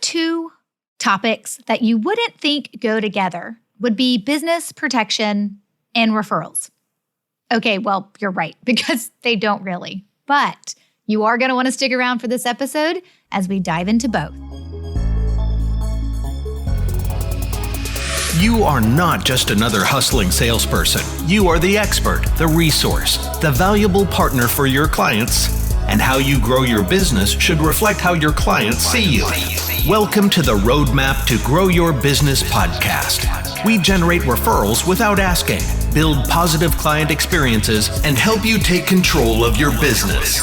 Two topics that you wouldn't think go together would be business protection and referrals. Okay, well, you're right, because they don't really. But you are going to want to stick around for this episode as we dive into both. You are not just another hustling salesperson. You are the expert, the resource, the valuable partner for your clients. And how you grow your business should reflect how your clients see you. Welcome to the Roadmap to Grow Your Business podcast. We generate referrals without asking, build positive client experiences, and help you take control of your business.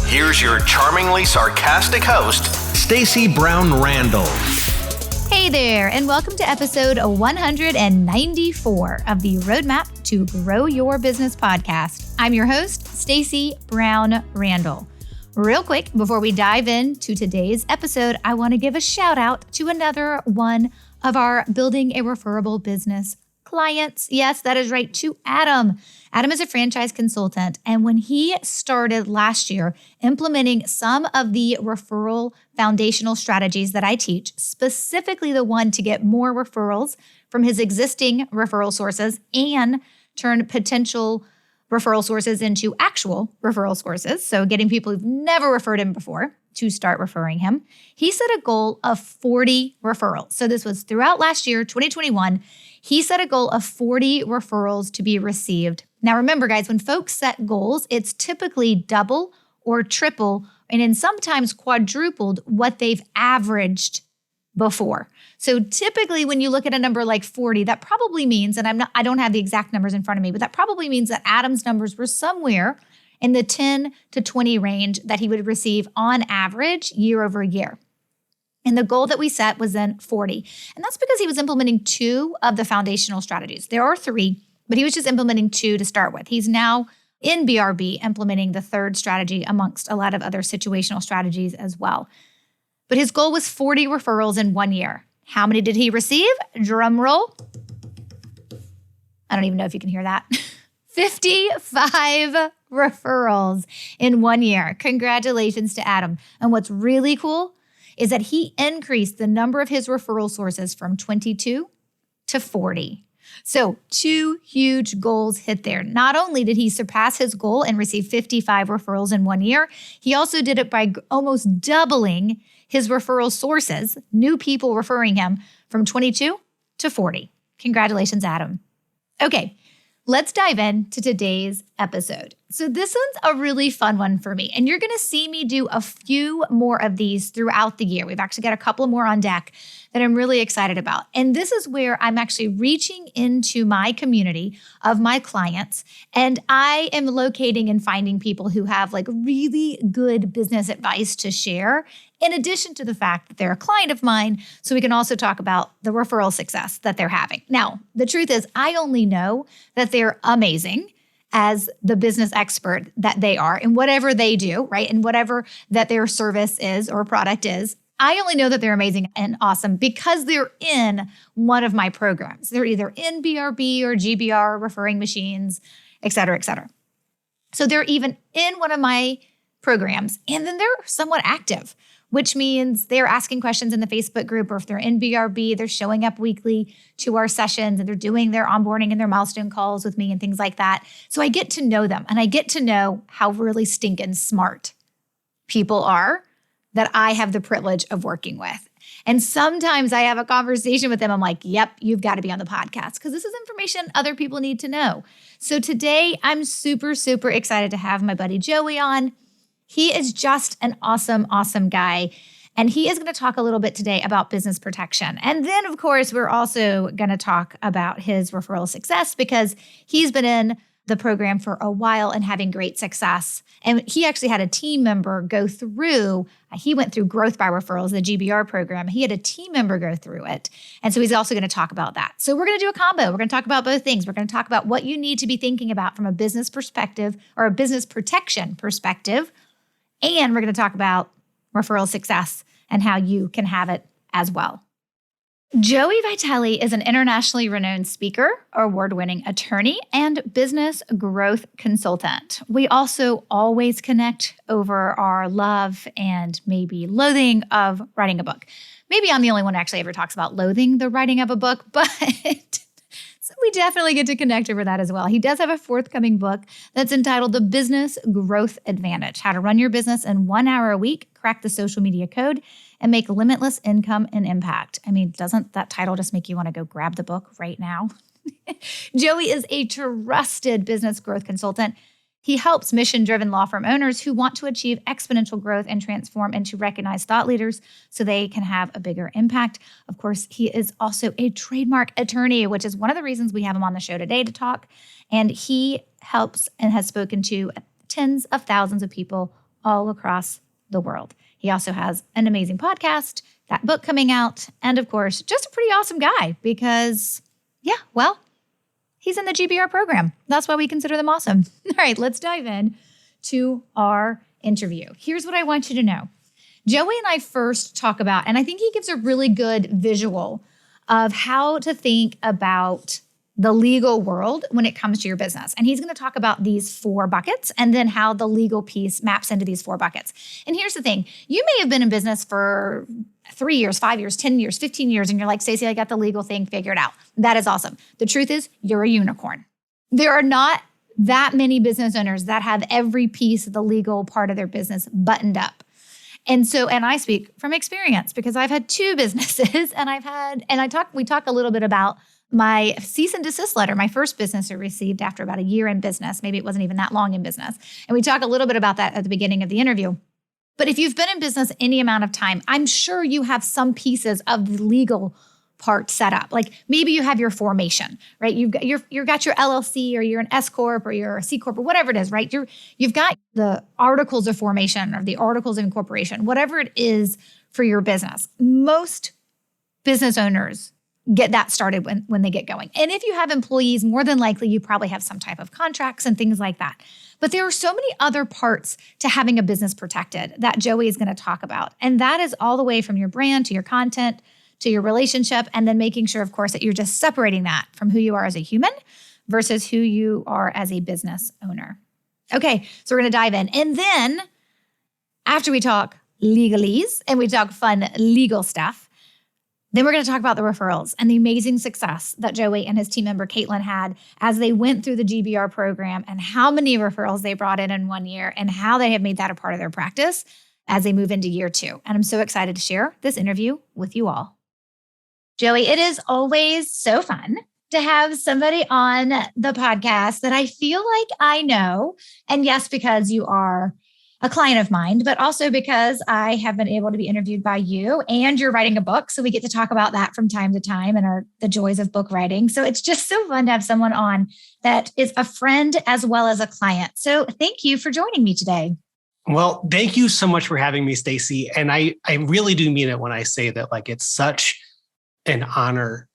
Here's your charmingly sarcastic host, Stacey Brown Randall. Hey there, and welcome to episode 194 of the Roadmap to Grow Your Business podcast. I'm your host, Stacey Brown Randall. Real quick, before we dive into today's episode, I want to give a shout out to another one of our Building a Referrable Business clients. Yes, that is right, to Adam. Adam is a franchise consultant, and when he started last year implementing some of the referral foundational strategies that I teach, specifically the one to get more referrals from his existing referral sources and turn potential referral sources into actual referral sources, so getting people who've never referred him before to start referring him, he set a goal of 40 referrals. So this was throughout last year, 2021. He set a goal of 40 referrals to be received. Now remember, guys, when folks set goals, it's typically double or triple, and then sometimes quadrupled what they've averaged before. So typically when you look at a number like 40, that probably means, and I don't have the exact numbers in front of me, but that probably means that Adam's numbers were somewhere in the 10 to 20 range that he would receive on average year over year. And the goal that we set was then 40. And that's because he was implementing two of the foundational strategies. There are three, but he was just implementing two to start with. He's now in BRB implementing the third strategy amongst a lot of other situational strategies as well. But his goal was 40 referrals in 1 year. How many did he receive? Drum roll. I don't even know if you can hear that. 55 referrals in 1 year. Congratulations to Adam. And what's really cool is that he increased the number of his referral sources from 22 to 40. So 2 huge goals hit there. Not only did he surpass his goal and receive 55 referrals in 1 year, he also did it by almost doubling his referral sources, new people referring him, from 22 to 40. Congratulations, Adam. Okay, let's dive into today's episode. So this one's a really fun one for me, and you're going to see me do a few more of these throughout the year. We've actually got a couple more on deck that I'm really excited about. And this is where I'm actually reaching into my community of my clients, and I am locating and finding people who have like really good business advice to share, in addition to the fact that they're a client of mine, so we can also talk about the referral success that they're having. Now, the truth is, I only know that they're amazing as the business expert that they are in whatever they do, right? And whatever that their service is or product is. I only know that they're amazing and awesome because they're in one of my programs. They're either in BRB or GBR, referring machines, et cetera, et cetera. So they're even in one of my programs, and then they're somewhat active, which means they're asking questions in the Facebook group, or if they're in BRB, they're showing up weekly to our sessions and they're doing their onboarding and their milestone calls with me and things like that. So I get to know them, and I get to know how really stinking smart people are that I have the privilege of working with. And sometimes I have a conversation with them. I'm like, yep, you've got to be on the podcast because this is information other people need to know. So today I'm super, super excited to have my buddy Joey on. He is just an awesome, awesome guy. And he is going to talk a little bit today about business protection. And then, of course, we're also going to talk about his referral success because he's been in the program for a while and having great success. And he actually had a team member go through, he went through Growth by Referrals, the GBR program. He had a team member go through it. And so he's also going to talk about that. So we're going to do a combo. We're going to talk about both things. We're going to talk about what you need to be thinking about from a business perspective or a business protection perspective. And we're going to talk about referral success and how you can have it as well. Joey Vitale is an internationally renowned speaker, award-winning attorney, and business growth consultant. We also always connect over our love and maybe loathing of writing a book. Maybe I'm the only one who actually ever talks about loathing the writing of a book, but so we definitely get to connect over that as well. He does have a forthcoming book that's entitled The Business Growth Advantage: How to Run Your Business in 1 Hour a Week, Crack the Social Media Code, and Make Limitless Income and Impact. I mean, doesn't that title just make you want to go grab the book right now? Joey is a trusted business growth consultant. He helps mission-driven law firm owners who want to achieve exponential growth and transform into recognized thought leaders so they can have a bigger impact. Of course, he is also a trademark attorney, which is one of the reasons we have him on the show today to talk. And he helps and has spoken to tens of thousands of people all across the world. He also has an amazing podcast, that book coming out, and of course, just a pretty awesome guy because, he's in the GBR program. That's why we consider them awesome. All right, let's dive in to our interview. Here's what I want you to know. Joey and I first talk about, and I think he gives a really good visual of how to think about the legal world when it comes to your business. And he's going to talk about these 4 buckets and then how the legal piece maps into these 4 buckets. And here's the thing. You may have been in business for 3 years, 5 years, 10 years, 15 years, and you're like, Stacey, I got the legal thing figured out. That is awesome. The truth is, you're a unicorn. There are not that many business owners that have every piece of the legal part of their business buttoned up. And I speak from experience because I've had 2 businesses we talk a little bit about my cease and desist letter, my first business I received after about a year in business. Maybe it wasn't even that long in business. And we talk a little bit about that at the beginning of the interview. But if you've been in business any amount of time, I'm sure you have some pieces of the legal part set up. Like maybe you have your formation, right? You've got your LLC, or you're an S Corp, or you're a C Corp, or whatever it is, right? You've got the articles of formation or the articles of incorporation, whatever it is for your business. Most business owners get that started when they get going. And if you have employees, more than likely you probably have some type of contracts and things like that. But there are so many other parts to having a business protected that Joey is going to talk about. And that is all the way from your brand to your content to your relationship, and then making sure, of course, that you're just separating that from who you are as a human versus who you are as a business owner. Okay, so we're going to dive in. And then after we talk legalese and we talk fun legal stuff, then we're going to talk about the referrals and the amazing success that Joey and his team member Caitlin had as they went through the GBR program, and how many referrals they brought in 1 year, and how they have made that a part of their practice as they move into year 2. And I'm so excited to share this interview with you all. Joey, it is always so fun to have somebody on the podcast that I feel like I know. And yes, because you are a client of mine, but also because I have been able to be interviewed by you, and you're writing a book. So we get to talk about that from time to time and the joys of book writing. So it's just so fun to have someone on that is a friend as well as a client. So thank you for joining me today. Well, thank you so much for having me, Stacey. And I really do mean it when I say that, like, it's such an honor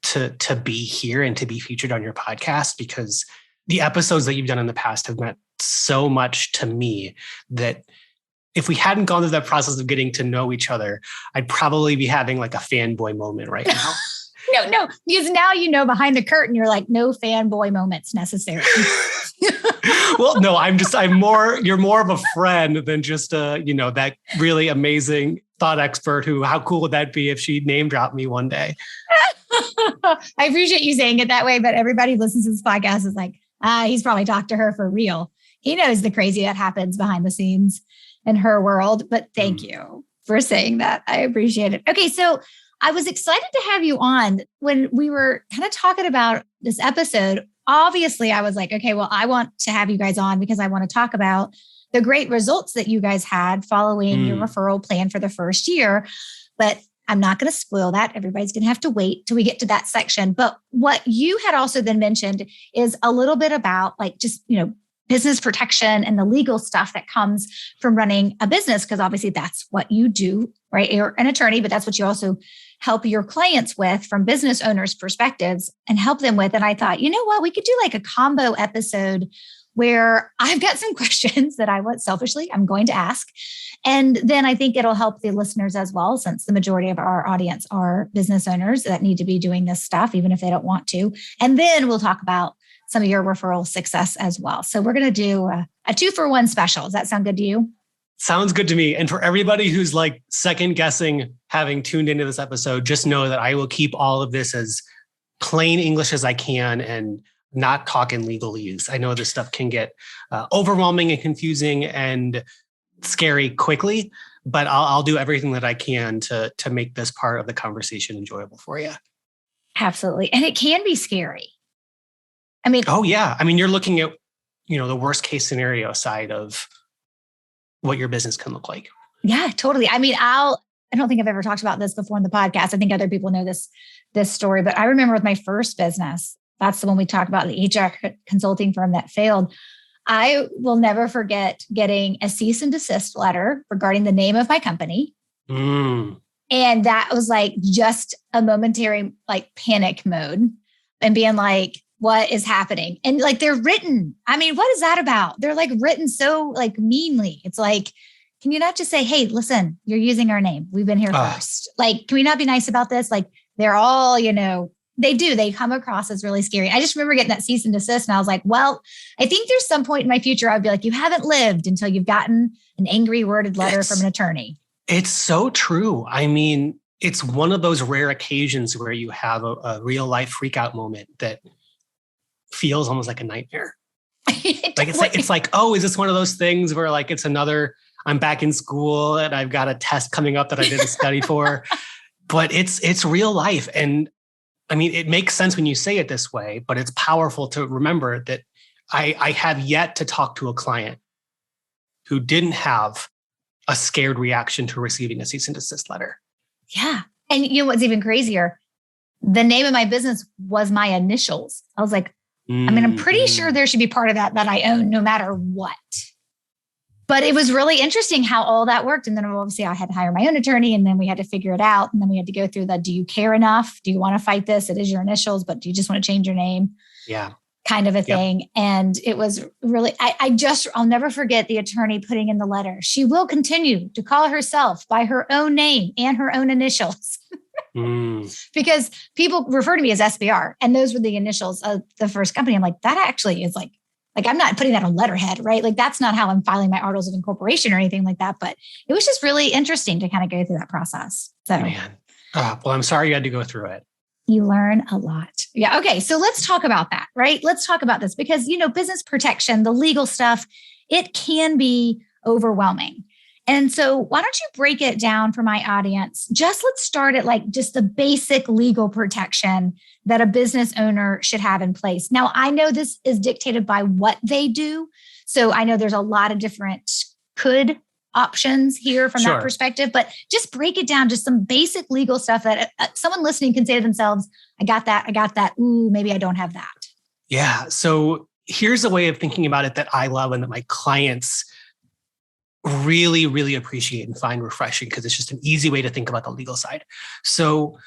to be here and to be featured on your podcast, because the episodes that you've done in the past have meant so much to me that if we hadn't gone through that process of getting to know each other, I'd probably be having like a fanboy moment right now. No, because now behind the curtain, you're like, no fanboy moments necessary. Well, no, you're more of a friend than just that really amazing thought expert how cool would that be if she name dropped me one day? I appreciate you saying it that way, but everybody who listens to this podcast is like, he's probably talked to her for real. He knows the crazy that happens behind the scenes in her world, but thank you for saying that. I appreciate it. Okay. So I was excited to have you on. When we were kind of talking about this episode, obviously I was like, okay, well, I want to have you guys on because I want to talk about the great results that you guys had following your referral plan for the first year. But I'm not going to spoil that. Everybody's going to have to wait till we get to that section. But what you had also then mentioned is a little bit about business protection and the legal stuff that comes from running a business, because obviously that's what you do, right? You're an attorney, but that's what you also help your clients with from business owners' perspectives and help them with. And I thought, you know what, we could do like a combo episode where I've got some questions that I'm going to ask. And then I think it'll help the listeners as well, since the majority of our audience are business owners that need to be doing this stuff, even if they don't want to. And then we'll talk about some of your referral success as well. So we're going to do a 2-for-1 special. Does that sound good to you? Sounds good to me. And for everybody who's like second guessing having tuned into this episode, just know that I will keep all of this as plain English as I can and not talk in legalese. I know this stuff can get overwhelming and confusing and scary quickly, but I'll do everything that I can to make this part of the conversation enjoyable for you. Absolutely. And it can be scary. I mean, oh yeah. I mean, you're looking at, the worst case scenario side of what your business can look like. Yeah, totally. I mean, I don't think I've ever talked about this before in the podcast. I think other people know this story, but I remember with my first business, that's the one we talked about, the HR consulting firm that failed. I will never forget getting a cease and desist letter regarding the name of my company. And that was like just a momentary like panic mode and being like, what is happening? And like, they're written. I mean, what is that about? They're like written so like meanly. It's like, can you not just say, hey, listen, you're using our name. We've been here first. Like, can we not be nice about this? Like they're all, they come across as really scary. I just remember getting that cease and desist and I was like, well, I think there's some point in my future, I'd be like, you haven't lived until you've gotten an angry worded letter from an attorney. It's so true. I mean, it's one of those rare occasions where you have a real life freak out moment that feels almost like a nightmare. It's like, oh, is this one of those things where like, it's another, I'm back in school and I've got a test coming up that I didn't study for, but it's real life. And I mean, it makes sense when you say it this way, but it's powerful to remember that I have yet to talk to a client who didn't have a scared reaction to receiving a cease and desist letter. Yeah. And you know what's even crazier? The name of my business was my initials. I was like, I'm pretty sure there should be part of that I own no matter what. But it was really interesting how all that worked. And then obviously I had to hire my own attorney and then we had to figure it out. And then we had to go through do you care enough? Do you want to fight this? It is your initials, but do you just want to change your name? Yeah. Kind of a thing. And it was really, I'll never forget the attorney putting in the letter. She will continue to call herself by her own name and her own initials. Because people refer to me as SBR and those were the initials of the first company. I'm like, that actually is like I'm not putting that on letterhead, right? Like that's not how I'm filing my articles of incorporation or anything like that. But it was just really interesting to kind of go through that process. So, man, well, I'm sorry you had to go through it. You learn a lot. Yeah. Okay. So let's talk about that, right? Let's talk about this because, business protection, the legal stuff, it can be overwhelming. And so why don't you break it down for my audience? Let's start at like just the basic legal protection that a business owner should have in place. Now, I know this is dictated by what they do. So I know there's a lot of different could options here from that perspective, but just break it down, just some basic legal stuff that someone listening can say to themselves, I got that. Ooh, maybe I don't have that. Yeah. So here's a way of thinking about it that I love and that my clients really, really appreciate and find refreshing because it's just an easy way to think about the legal side. So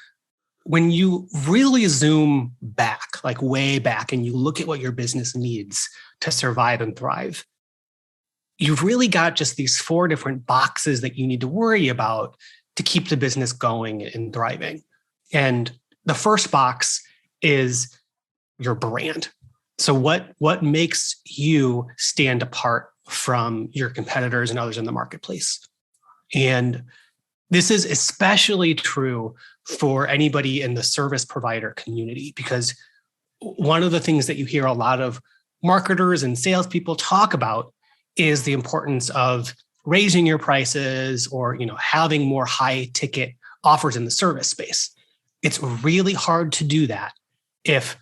when you really zoom back, like way back, and you look at what your business needs to survive and thrive, you've really got just these 4 different boxes that you need to worry about to keep the business going and thriving. And the first box is your brand. So what makes you stand apart from your competitors and others in the marketplace? And this is especially true for anybody in the service provider community, because one of the things that you hear a lot of marketers and salespeople talk about is the importance of raising your prices or, having more high ticket offers in the service space. It's really hard to do that if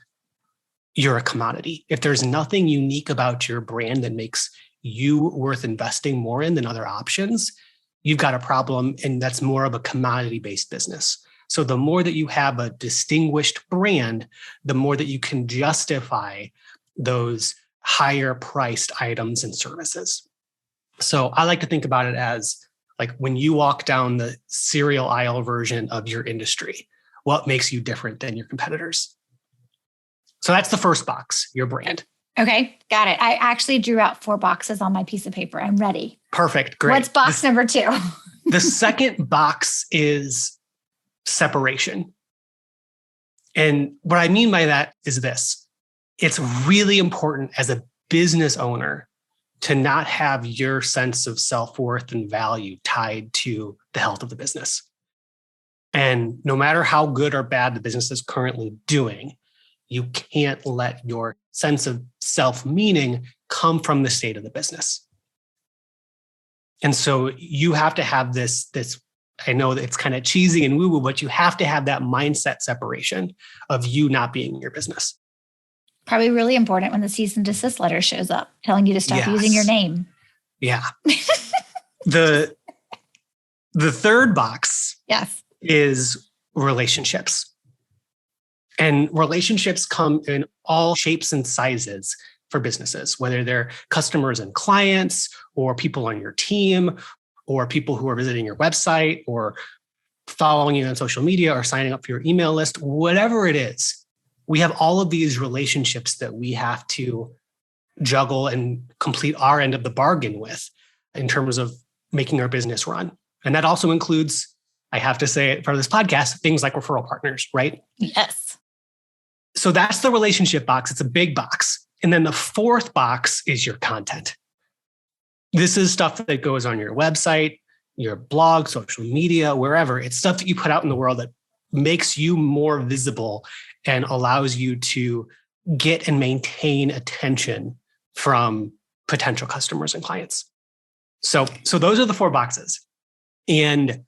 you're a commodity. If there's nothing unique about your brand that makes you worth investing more in than other options, you've got a problem, and that's more of a commodity-based business. So the more that you have a distinguished brand, the more that you can justify those higher priced items and services. So I like to think about it as like when you walk down the cereal aisle version of your industry, what makes you different than your competitors? So that's the first box, your brand. Okay, got it. I actually drew out 4 boxes on my piece of paper. I'm ready. Perfect. Great. What's box number 2? The second box is separation. And what I mean by that is this. It's really important as a business owner to not have your sense of self-worth and value tied to the health of the business. And no matter how good or bad the business is currently doing, you can't let your sense of self-meaning come from the state of the business. And so you have to have this, I know that it's kind of cheesy and woo-woo, but you have to have that mindset separation of you not being your business. Probably really important when the cease and desist letter shows up, telling you to stop using your name. Yeah. The third box is relationships. And relationships come in all shapes and sizes for businesses, whether they're customers and clients, or people on your team, or people who are visiting your website, or following you on social media, or signing up for your email list, whatever it is. We have all of these relationships that we have to juggle and complete our end of the bargain with in terms of making our business run. And that also includes, I have to say it for this podcast, things like referral partners, right? Yes. So that's the relationship box. It's a big box. And then the fourth box is your content. This is stuff that goes on your website, your blog, social media, wherever. It's stuff that you put out in the world that makes you more visible and allows you to get and maintain attention from potential customers and clients. So those are the 4 boxes. And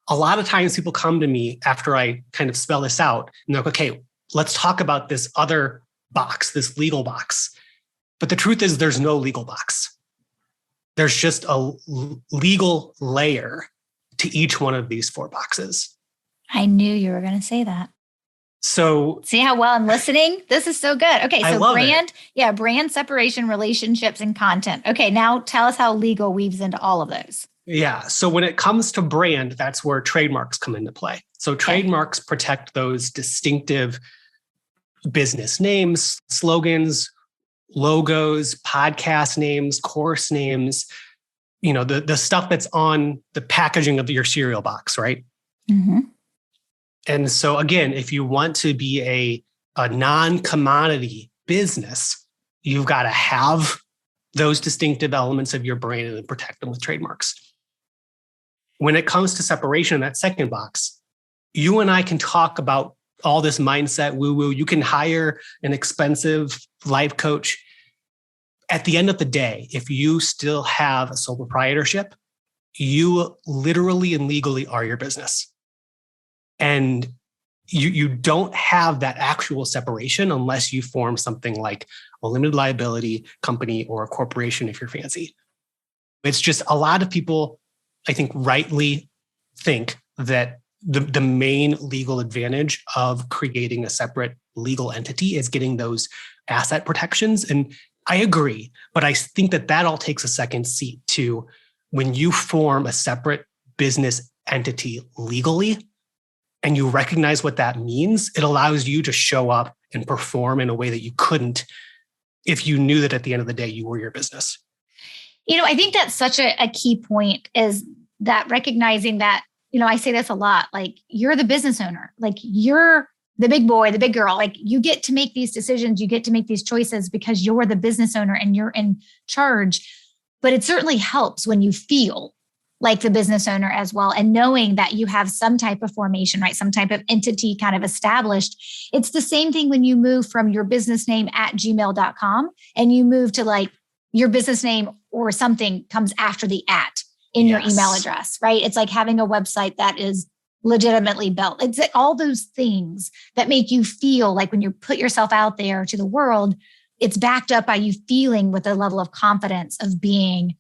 a lot of times people come to me after I kind of spell this out and they're like, okay, let's talk about this other box, this legal box. But the truth is there's no legal box. There's just a legal layer to each one of these 4 boxes. I knew you were going to say that. So see how well I'm listening? This is so good. Okay, so brand, brand separation, relationships, and content. Okay, now tell us how legal weaves into all of those. Yeah. So when it comes to brand, that's where trademarks come into play. So trademarks protect those distinctive business names, slogans, logos, podcast names, course names, the stuff that's on the packaging of your cereal box, right? Mm-hmm. And so again, if you want to be a non-commodity business, you've got to have those distinctive elements of your brand and protect them with trademarks. When it comes to separation in that second box, you and I can talk about all this mindset woo-woo. You can hire an expensive life coach. At the end of the day, if you still have a sole proprietorship, you literally and legally are your business. And you don't have that actual separation unless you form something like a limited liability company or a corporation if you're fancy. It's just a lot of people, I think, rightly think that the main legal advantage of creating a separate legal entity is getting those asset protections. And I agree, but I think that all takes a second seat to when you form a separate business entity legally and you recognize what that means, it allows you to show up and perform in a way that you couldn't if you knew that at the end of the day, you were your business. I think that's such a key point is that recognizing that, I say this a lot, like you're the business owner, like you're the big boy, the big girl, like you get to make these decisions, you get to make these choices because you're the business owner and you're in charge. But it certainly helps when you feel like the business owner as well. And knowing that you have some type of formation, right? Some type of entity kind of established. It's the same thing when you move from your business name at gmail.com and you move to like your business name or something comes after the at in your email address, right? It's like having a website that is legitimately built. It's like all those things that make you feel like when you put yourself out there to the world, it's backed up by you feeling with a level of confidence of being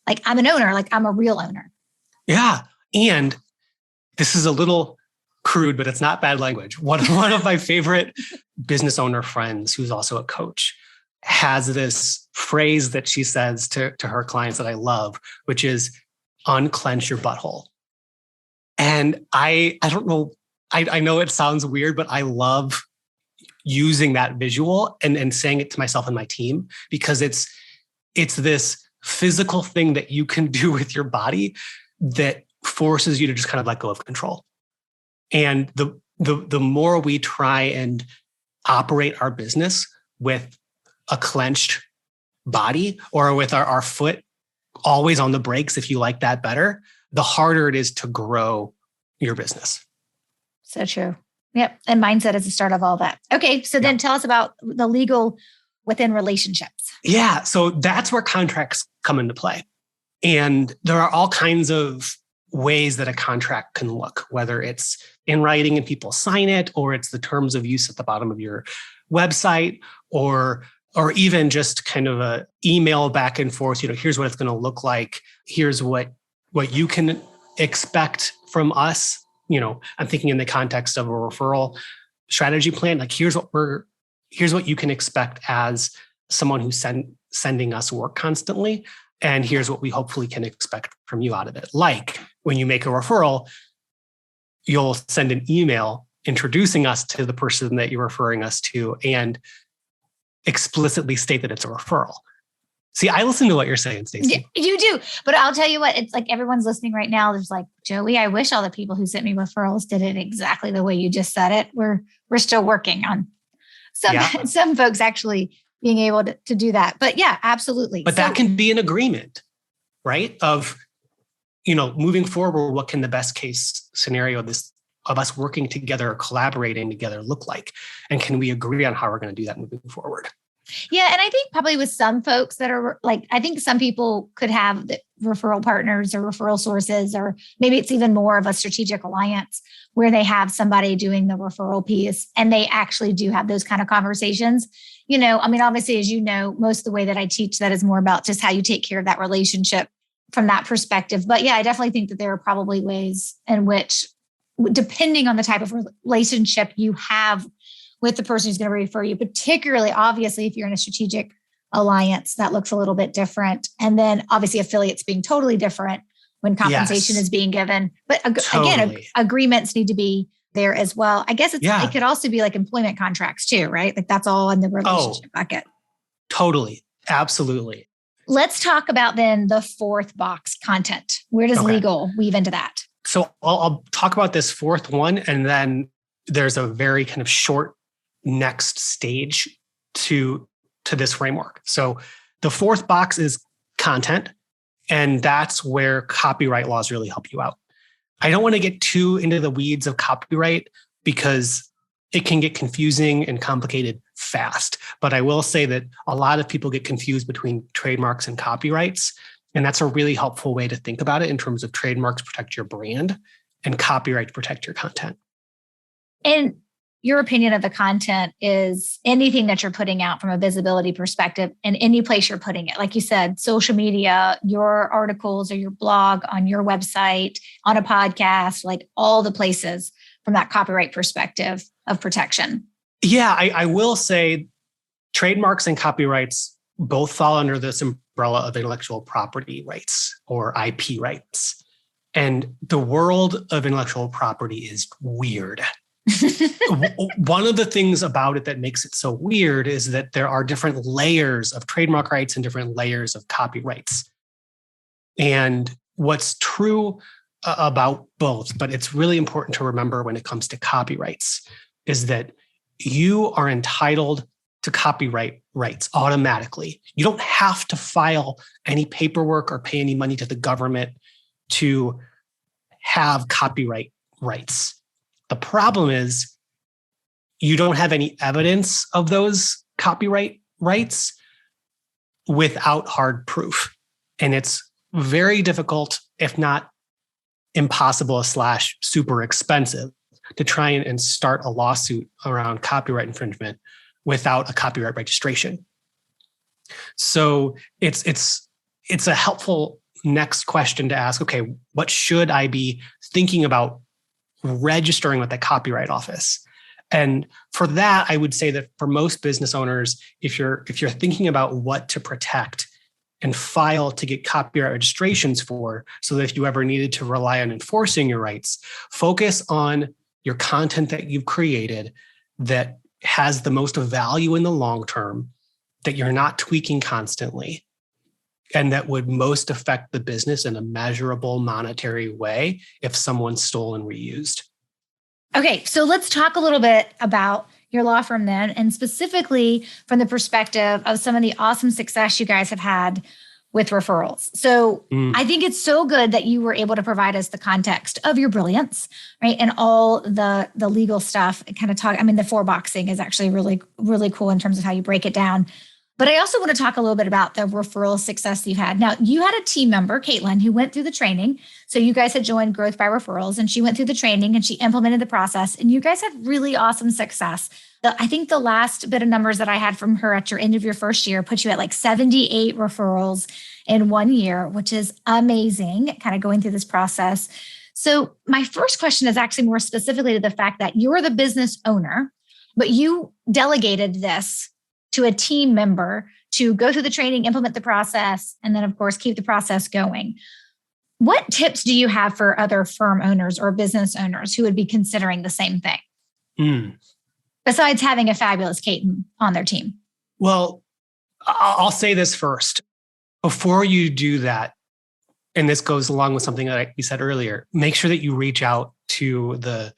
like, I'm an owner, like I'm a real owner. Yeah. And this is a little crude, but it's not bad language. One of my favorite business owner friends, who's also a coach, has this phrase that she says to her clients that I love, which is unclench your butthole. And I don't know, I know it sounds weird, but I love using that visual and saying it to myself and my team, because it's this physical thing that you can do with your body that forces you to just kind of let go of control. And the more we try and operate our business with a clenched body or with our foot always on the brakes, if you like that better, the harder it is to grow your business. So true. Yep. And mindset is the start of all that. Okay. So then tell us about the legal within relationships. Yeah. So that's where contracts come into play. And there are all kinds of ways that a contract can look, whether it's in writing and people sign it, or it's the terms of use at the bottom of your website, or even just kind of a email back and forth. Here's what it's going to look like. Here's what you can expect from us. I'm thinking in the context of a referral strategy plan. Like here's what you can expect as someone who's sending us work constantly. And here's what we hopefully can expect from you out of it. Like when you make a referral, you'll send an email introducing us to the person that you're referring us to and explicitly state that it's a referral. See, I listen to what you're saying, Stacey. You do. But I'll tell you what, it's like everyone's listening right now. There's like, Joey, I wish all the people who sent me referrals did it exactly the way you just said it. We're still working on some folks actually being able to do that. But yeah, absolutely. But that can be an agreement, right? Of, moving forward, what can the best case scenario of us working together or collaborating together look like? And can we agree on how we're going to do that moving forward? Yeah. And I think probably with some folks that are like, I think some people could have the referral partners or referral sources, or maybe it's even more of a strategic alliance where they have somebody doing the referral piece and they actually do have those kind of conversations. Obviously, as you know, most of the way that I teach that is more about just how you take care of that relationship from that perspective. But yeah, I definitely think that there are probably ways in which, depending on the type of relationship you have with the person who's going to refer you, particularly obviously if you're in a strategic alliance, that looks a little bit different. And then obviously affiliates being totally different when compensation is being given. But again, agreements need to be there as well. I guess it could also be like employment contracts too, right? Like that's all in the relationship bucket. Totally. Absolutely. Let's talk about then the fourth box, content. Where does legal weave into that? So I'll talk about this fourth one, and then there's a very kind of short next stage to this framework. So the fourth box is content, and that's where copyright laws really help you out. I don't want to get too into the weeds of copyright because it can get confusing and complicated fast. But I will say that a lot of people get confused between trademarks and copyrights. And that's a really helpful way to think about it in terms of trademarks protect your brand and copyright protect your content. And your opinion of the content is anything that you're putting out from a visibility perspective and any place you're putting it. Like you said, social media, your articles or your blog on your website, on a podcast, like all the places from that copyright perspective of protection. Yeah, I will say trademarks and copyrights both fall under this umbrella of intellectual property rights or IP rights. And the world of intellectual property is weird. One of the things about it that makes it so weird is that there are different layers of trademark rights and different layers of copyrights. And what's true about both, but it's really important to remember when it comes to copyrights, is that you are entitled to copyright rights automatically. You don't have to file any paperwork or pay any money to the government to have copyright rights. The problem is you don't have any evidence of those copyright rights without hard proof. And it's very difficult, if not impossible / super expensive, to try and start a lawsuit around copyright infringement without a copyright registration. So it's a helpful next question to ask, okay, what should I be thinking about registering with the Copyright Office? And for that, I would say that for most business owners, if you're thinking about what to protect and file to get copyright registrations for, so that if you ever needed to rely on enforcing your rights, focus on your content that you've created that has the most value in the long term, that you're not tweaking constantly, and that would most affect the business in a measurable monetary way if someone stole and reused. Okay, so let's talk a little bit about your law firm then, and specifically from the perspective of some of the awesome success you guys have had with referrals. So I think it's so good that you were able to provide us the context of your brilliance, right? And all the legal stuff and kind of talk. I mean, the four boxing is actually really, really cool in terms of how you break it down. But I also want to talk a little bit about the referral success you've had. Now, you had a team member, Caitlin, who went through the training. So you guys had joined Growth by Referrals, and she went through the training and she implemented the process, and you guys had really awesome success. I think the last bit of numbers that I had from her at your end of your first year put you at like 78 referrals in 1 year, which is amazing, kind of going through this process. So my first question is actually more specifically to the fact that you're the business owner, but you delegated this to a team member to go through the training, implement the process, and then, of course, keep the process going. What tips do you have for other firm owners or business owners who would be considering the same thing? Besides having a fabulous Caitlin on their team? Well, I'll say this first. Before you do that, and this goes along with something that you said earlier, make sure that you reach out to the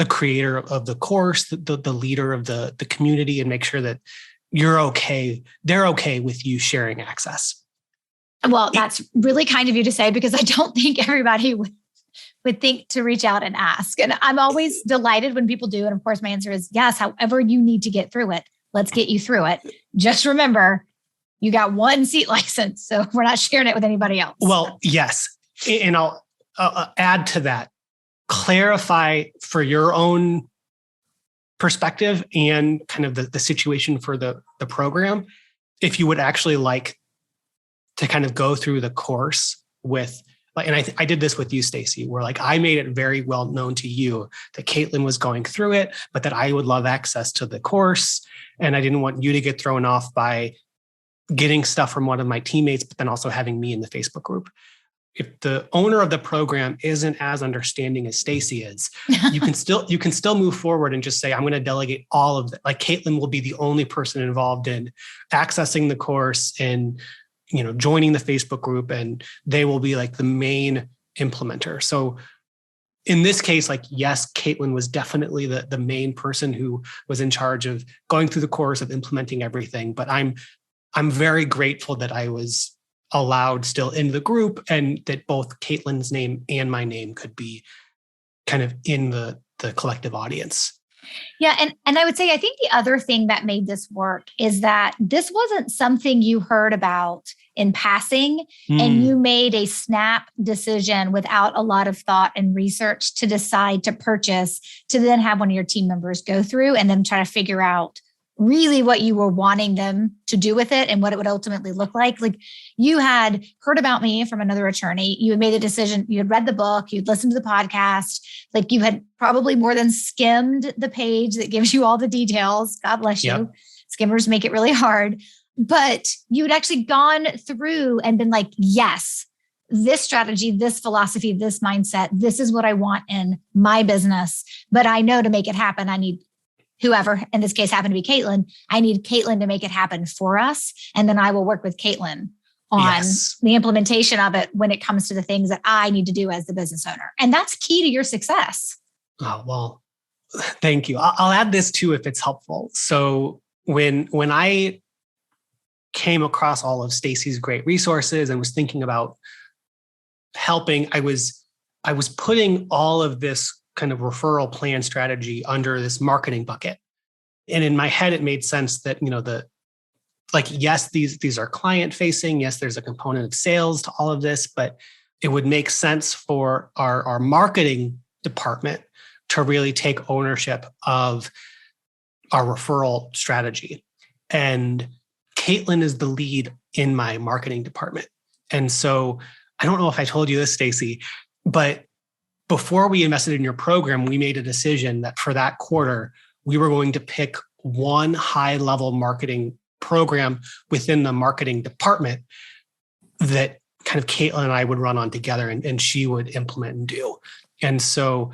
creator of the course, the leader of the community, and make sure that you're okay. They're okay with you sharing access. Well, that's really kind of you to say, because I don't think everybody would think to reach out and ask. And I'm always delighted when people do. And of course, my answer is yes, however you need to get through it, let's get you through it. Just remember, you got one seat license, so we're not sharing it with anybody else. Well, yes. And I'll add to that, clarify for your own perspective and kind of the situation for the program, if you would actually like to kind of go through the course with, and I did this with you, Stacy, where like I made it very well known to you that Caitlin was going through it, but that I would love access to the course. And I didn't want you to get thrown off by getting stuff from one of my teammates, but then also having me in the Facebook group. If the owner of the program isn't as understanding as Stacy is, you can still move forward and just say, I'm going to delegate all of that. Like Caitlin will be the only person involved in accessing the course and, joining the Facebook group, and they will be like the main implementer. So in this case, like, yes, Caitlin was definitely the main person who was in charge of going through the course, of implementing everything. But I'm very grateful that I was allowed still in the group, and that both Caitlin's name and my name could be kind of in the collective audience. Yeah. And I would say, I think the other thing that made this work is that this wasn't something you heard about in passing, and you made a snap decision without a lot of thought and research to decide to purchase, to then have one of your team members go through and then try to figure out really what you were wanting them to do with it and what it would ultimately look like. Like, you had heard about me from another attorney. You had made a decision. You had read the book. You'd listened to the podcast. Like, you had probably more than skimmed the page that gives you all the details. God bless you. Yep. Skimmers make it really hard. But you had actually gone through and been like, yes, this strategy, this philosophy, this mindset, this is what I want in my business. But I know to make it happen, I need whoever, in this case happened to be Caitlin, I need Caitlin to make it happen for us. And then I will work with Caitlin on the implementation of it when it comes to the things that I need to do as the business owner. And that's key to your success. Oh, well, thank you. I'll add this too, if it's helpful. So when I came across all of Stacy's great resources and was thinking about helping, I was putting all of this kind of referral plan strategy under this marketing bucket. And in my head, it made sense that, yes, these are client facing. Yes, there's a component of sales to all of this, but it would make sense for our marketing department to really take ownership of our referral strategy. And Caitlin is the lead in my marketing department. And so I don't know if I told you this, Stacy, but before we invested in your program, we made a decision that for that quarter, we were going to pick one high-level marketing program within the marketing department that kind of Caitlin and I would run on together, and she would implement and do. And so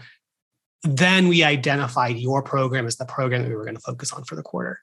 then we identified your program as the program that we were going to focus on for the quarter.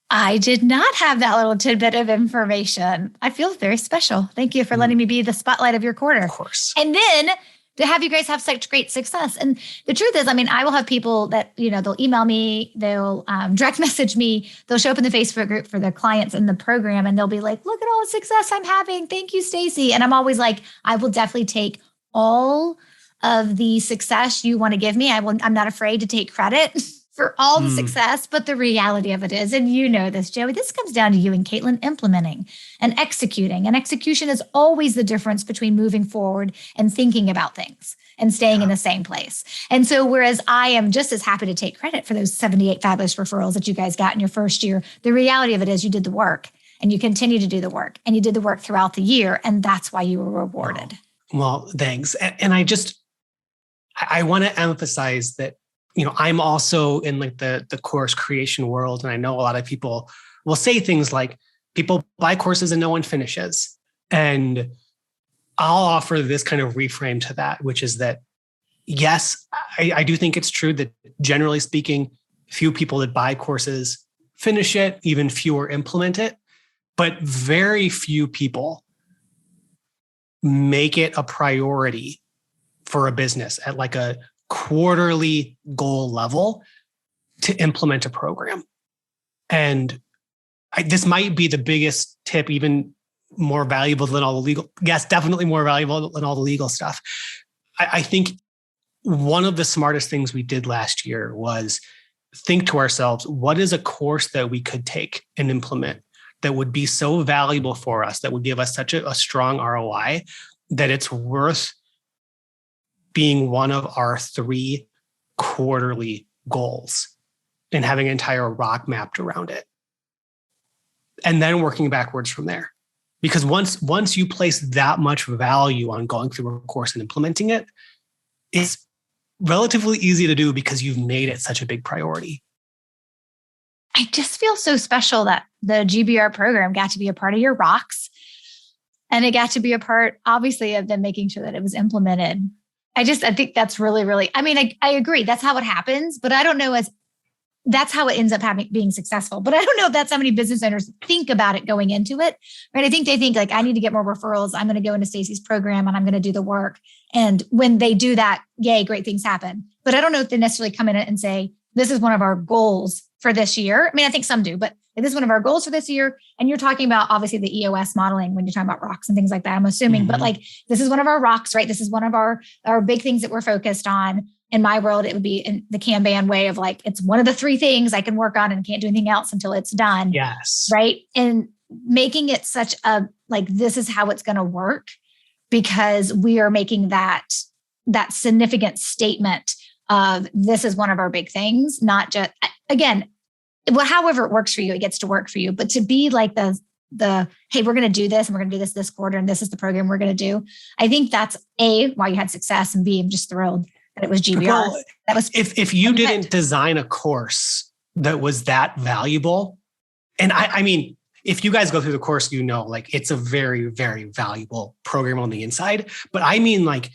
I did not have that little tidbit of information. I feel very special. Thank you for letting me be the spotlight of your quarter. Of course. And then to have you guys have such great success. And the truth is, I mean, I will have people that, they'll email me, they'll direct message me, they'll show up in the Facebook group for their clients in the program, and they'll be like, look at all the success I'm having. Thank you, Stacy. And I'm always like, I will definitely take all of the success you want to give me. I'm not afraid to take credit for all the success, but the reality of it is, and you know this, Joey, this comes down to you and Caitlin implementing and executing. And execution is always the difference between moving forward and thinking about things and staying in the same place. And so whereas I am just as happy to take credit for those 78 fabulous referrals that you guys got in your first year, the reality of it is you did the work and you continue to do the work and you did the work throughout the year. And that's why you were rewarded. Well, thanks. And I want to emphasize that, I'm also in like the course creation world. And I know a lot of people will say things like people buy courses and no one finishes. And I'll offer this kind of reframe to that, which is that, yes, I do think it's true that generally speaking, few people that buy courses finish it, even fewer implement it, but very few people make it a priority for a business at like a quarterly goal level to implement a program. And this might be the biggest tip, even more valuable than all the legal, yes, definitely more valuable than all the legal stuff. I think one of the smartest things we did last year was think to ourselves, what is a course that we could take and implement that would be so valuable for us, that would give us such a strong ROI that it's worth being one of our 3 quarterly goals and having an entire rock mapped around it. And then working backwards from there. Because once you place that much value on going through a course and implementing it, it's relatively easy to do because you've made it such a big priority. I just feel so special that the GBR program got to be a part of your rocks. And it got to be a part, obviously, of them making sure that it was implemented. I think that's really, really, I agree. That's how it happens, but I don't know that's how it ends up being successful. But I don't know if that's how many business owners think about it going into it, right? I think they think like, I need to get more referrals. I'm going to go into Stacy's program and I'm going to do the work. And when they do that, yay, great things happen. But I don't know if they necessarily come in and say, this is one of our goals for this year. I think some do, but this is one of our goals for this year. And you're talking about obviously the EOS modeling when you're talking about rocks and things like that, I'm assuming, but like, this is one of our rocks, right? This is one of our big things that we're focused on. In my world, it would be in the Kanban way of like, it's one of the 3 things I can work on and can't do anything else until it's done. Yes. Right. And making it such a, like, this is how it's going to work because we are making that significant statement of this is one of our big things, not just, again, however it works for you, it gets to work for you. But to be like the hey, we're going to do this and we're going to do this quarter and this is the program we're going to do. I think that's A, why you had success, and B, I'm just thrilled that it was GBR. Well, that was if you didn't design a course that was that valuable, and I mean, if you guys go through the course, like it's a very, very valuable program on the inside. But I mean, like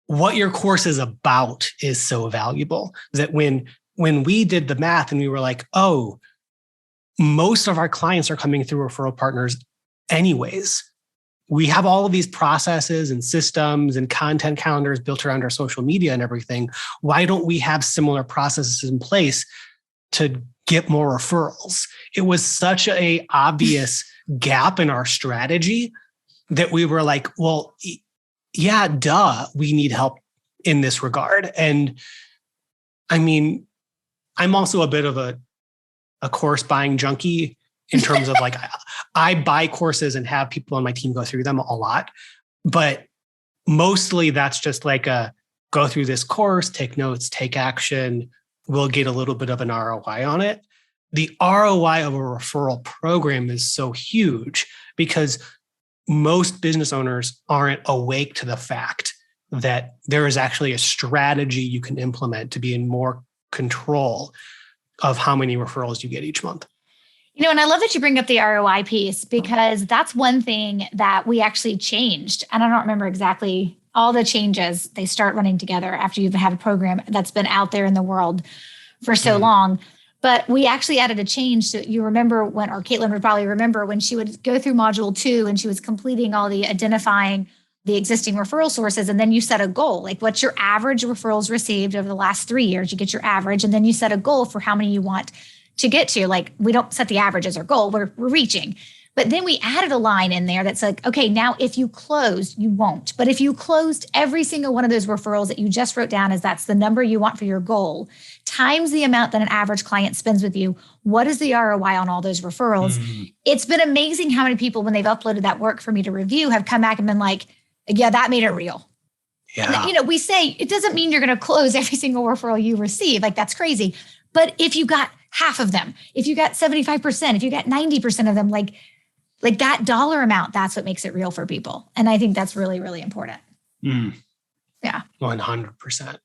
what your course is about is so valuable that when we did the math and we were like, oh, most of our clients are coming through referral partners anyways. We have all of these processes and systems and content calendars built around our social media and everything. Why don't we have similar processes in place to get more referrals? It was such an obvious gap in our strategy that we were like, well, yeah, duh, we need help in this regard. And I mean, I'm also a bit of a course buying junkie in terms of like, I buy courses and have people on my team go through them a lot, but mostly that's just like a go through this course, take notes, take action. We'll get a little bit of an ROI on it. The ROI of a referral program is so huge because most business owners aren't awake to the fact that there is actually a strategy you can implement to be in more control of how many referrals you get each month. And I love that you bring up the ROI piece because that's one thing that we actually changed. And I don't remember exactly all the changes, they start running together after you've had a program that's been out there in the world for so long. But we actually added a change. So you remember when, or Caitlin would probably remember when she would go through module 2 and she was completing all the identifying the existing referral sources. And then you set a goal, like what's your average referrals received over the last 3 years? You get your average. And then you set a goal for how many you want to get to. Like we don't set the average as our goal, we're reaching. But then we added a line in there that's like, okay, now if you close, you won't. But if you closed every single one of those referrals that you just wrote down as that's the number you want for your goal, times the amount that an average client spends with you, what is the ROI on all those referrals? It's been amazing how many people, when they've uploaded that work for me to review, have come back and been like, yeah, that made it real. Yeah. And, we say it doesn't mean you're going to close every single referral you receive. Like that's crazy. But if you got half of them, if you got 75%, if you got 90% of them, like that dollar amount, that's what makes it real for people. And I think that's really, really important. Yeah. 100%.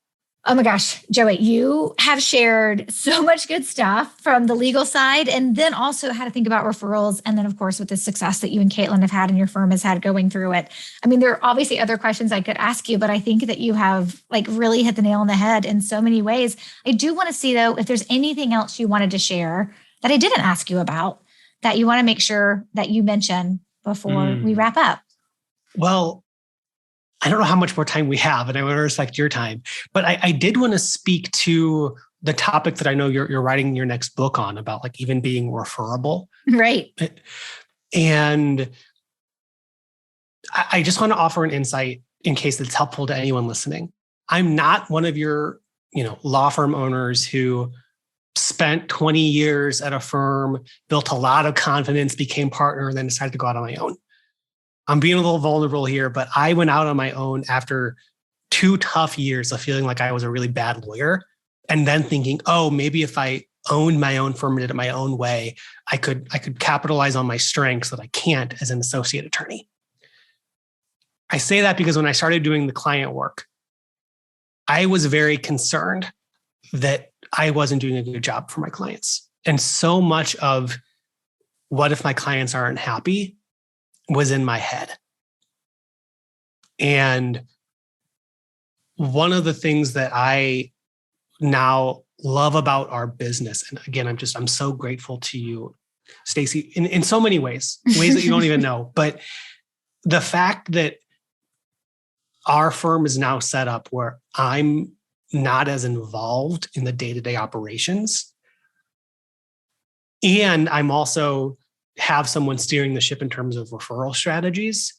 Oh my gosh, Joey, you have shared so much good stuff from the legal side and then also how to think about referrals. And then of course, with the success that you and Caitlin have had and your firm has had going through it. I mean, there are obviously other questions I could ask you, but I think that you have like really hit the nail on the head in so many ways. I do want to see though, if there's anything else you wanted to share that I didn't ask you about that you want to make sure that you mention before we wrap up. Well, I don't know how much more time we have, and I want to respect your time, but I did want to speak to the topic that I know you're writing your next book on about, like even being referable. Right. And I just want to offer an insight in case it's helpful to anyone listening. I'm not one of your, law firm owners who spent 20 years at a firm, built a lot of confidence, became partner, and then decided to go out on my own. I'm being a little vulnerable here, but I went out on my own after 2 tough years of feeling like I was a really bad lawyer and then thinking, oh, maybe if I owned my own firm and did it my own way, I could capitalize on my strengths that I can't as an associate attorney. I say that because when I started doing the client work, I was very concerned that I wasn't doing a good job for my clients. And so much of what if my clients aren't happy was in my head. And one of the things that I now love about our business, and again, I'm so grateful to you, Stacey, in so many ways that you don't even know, but the fact that our firm is now set up where I'm not as involved in the day-to-day operations. And I'm also have someone steering the ship in terms of referral strategies.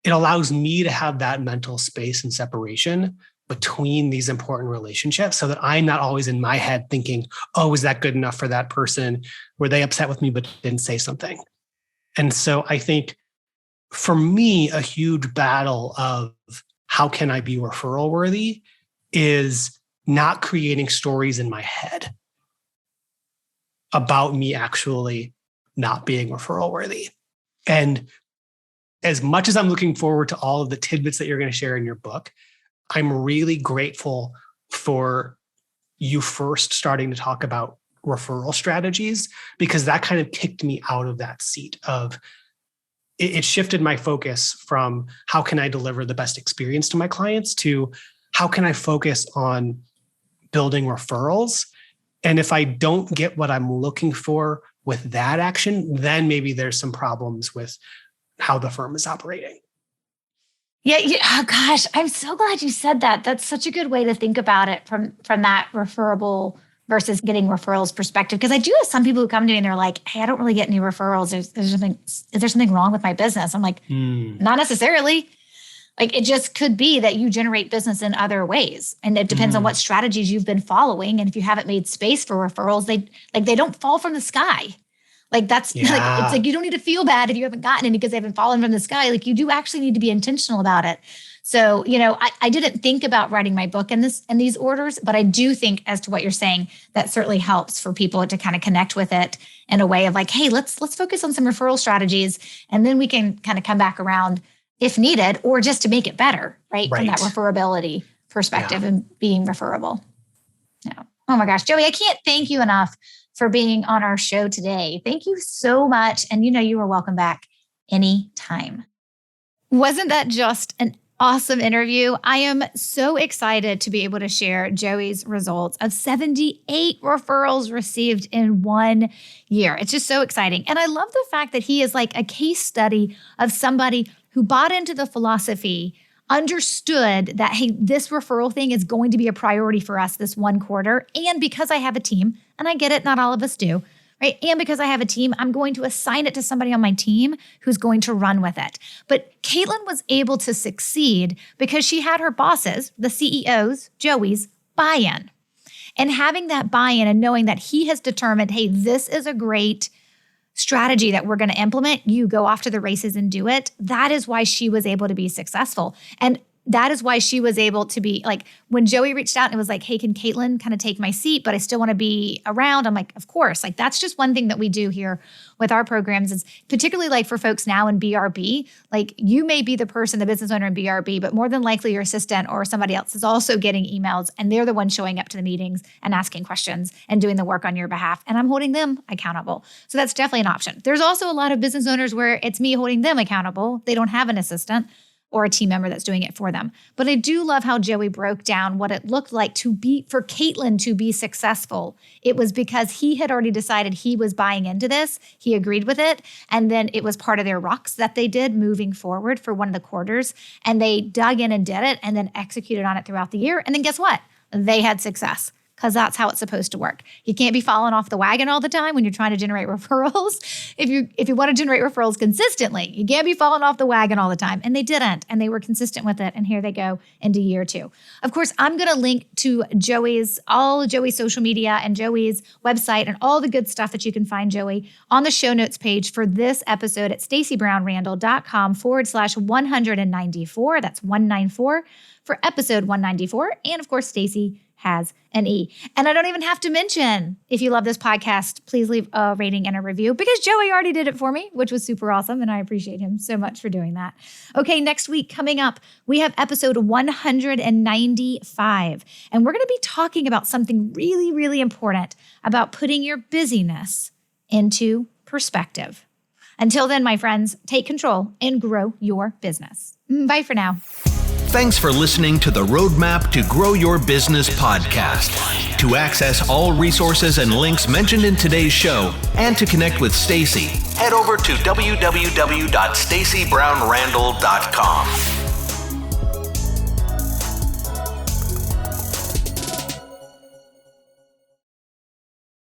It allows me to have that mental space and separation between these important relationships so that I'm not always in my head thinking, oh, is that good enough for that person? Were they upset with me but didn't say something? And so I think for me, a huge battle of how can I be referral worthy is not creating stories in my head about me actually not being referral worthy. And as much as I'm looking forward to all of the tidbits that you're going to share in your book, I'm really grateful for you first starting to talk about referral strategies, because that kind of kicked me out of that seat of it shifted my focus from how can I deliver the best experience to my clients to how can I focus on building referrals. And if I don't get what I'm looking for with that action, then maybe there's some problems with how the firm is operating. Yeah. Oh gosh, I'm so glad you said that. That's such a good way to think about it from that referable versus getting referrals perspective. Because I do have some people who come to me and they're like, hey, I don't really get any referrals. Is there something wrong with my business? I'm like, not necessarily. Like it just could be that you generate business in other ways. And it depends on what strategies you've been following. And if you haven't made space for referrals, they don't fall from the sky. Like that's like, it's like, you don't need to feel bad if you haven't gotten any because they haven't fallen from the sky. Like you do actually need to be intentional about it. So, I didn't think about writing my book in these orders, but I do think as to what you're saying, that certainly helps for people to kind of connect with it in a way of like, hey, let's focus on some referral strategies. And then we can kind of come back around if needed, or just to make it better, right? From that referability perspective and being referable. Yeah. Oh my gosh, Joey, I can't thank you enough for being on our show today. Thank you so much. And you are welcome back anytime. Wasn't that just an awesome interview. I am so excited to be able to share Joey's results of 78 referrals received in 1 year. It's just so exciting. And I love the fact that he is like a case study of somebody who bought into the philosophy, understood that, hey, this referral thing is going to be a priority for us this one quarter. And because I have a team, and I get it, not all of us do, right? And because I have a team, I'm going to assign it to somebody on my team who's going to run with it. But Caitlin was able to succeed because she had her bosses, the CEOs, Joey's, buy-in. And having that buy-in and knowing that he has determined, hey, this is a great strategy that we're going to implement, you go off to the races and do it. That is why she was able to be successful. And that is why she was able to be like, when Joey reached out and it was like, hey, can Caitlin kind of take my seat, but I still want to be around? I'm like, of course. Like, that's just one thing that we do here with our programs is particularly like for folks now in BRB, like you may be the person, the business owner in BRB, but more than likely your assistant or somebody else is also getting emails and they're the one showing up to the meetings and asking questions and doing the work on your behalf. And I'm holding them accountable. So that's definitely an option. There's also a lot of business owners where it's me holding them accountable. They don't have an assistant or a team member that's doing it for them. But I do love how Joey broke down what it looked like to be, for Caitlin to be successful. It was because he had already decided he was buying into this. He agreed with it. And then it was part of their rocks that they did moving forward for one of the quarters. And they dug in and did it and then executed on it throughout the year. And then guess what? They had success. Because that's how it's supposed to work. You can't be falling off the wagon all the time when you're trying to generate referrals. If you want to generate referrals consistently, you can't be falling off the wagon all the time. And they didn't, and they were consistent with it. And here they go into year 2. Of course, I'm going to link to all Joey's social media and Joey's website and all the good stuff that you can find Joey on the show notes page for this episode at stacybrownrandall.com/194. That's 194 for episode 194. And of course, Stacy has an E. And I don't even have to mention, if you love this podcast, please leave a rating and a review because Joey already did it for me, which was super awesome. And I appreciate him so much for doing that. Okay, next week coming up, we have episode 195. And we're going to be talking about something really, really important about putting your busyness into perspective. Until then, my friends, take control and grow your business. Bye for now. Thanks for listening to the Roadmap to Grow Your Business podcast. To access all resources and links mentioned in today's show and to connect with Stacy, head over to www.stacybrownrandall.com.